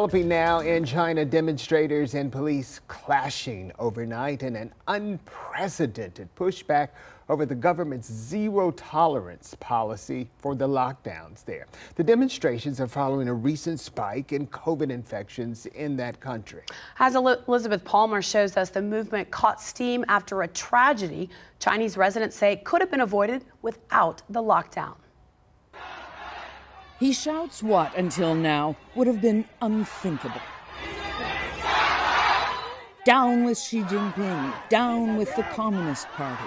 Developing now in China, demonstrators and police clashing overnight in an unprecedented pushback over the government's zero-tolerance policy for the lockdowns there. The demonstrations are following a recent spike in COVID infections in that country. As Elizabeth Palmer shows us, the movement caught steam after a tragedy Chinese residents say could have been avoided without the lockdown. He shouts what, until now, would have been unthinkable. Down with Xi Jinping, down with the Communist Party.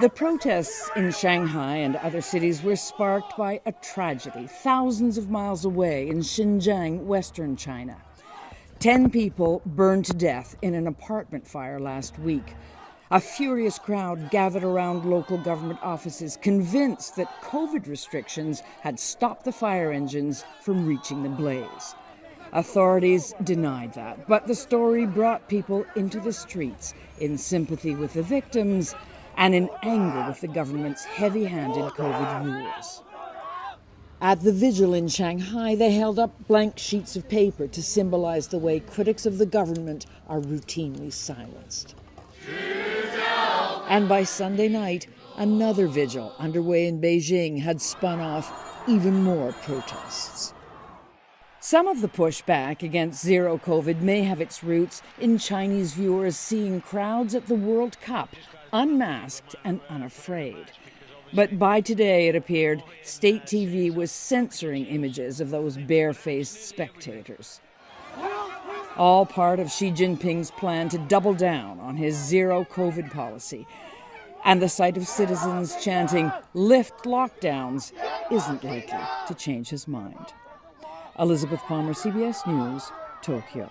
The protests in Shanghai and other cities were sparked by a tragedy thousands of miles away in Xinjiang, western China. 10 people burned to death in an apartment fire last week. A furious crowd gathered around local government offices, convinced that COVID restrictions had stopped the fire engines from reaching the blaze. Authorities denied that, but the story brought people into the streets in sympathy with the victims and in anger with the government's heavy-handed COVID rules. At the vigil in Shanghai, they held up blank sheets of paper to symbolize the way critics of the government are routinely silenced. And by Sunday night, another vigil underway in Beijing had spun off even more protests. Some of the pushback against zero COVID may have its roots in Chinese viewers seeing crowds at the World Cup, unmasked and unafraid. But by today, it appeared, state TV was censoring images of those barefaced spectators. All part of Xi Jinping's plan to double down on his zero COVID policy. And the sight of citizens chanting, "Lift lockdowns," isn't likely to change his mind. Elizabeth Palmer, CBS News, Tokyo.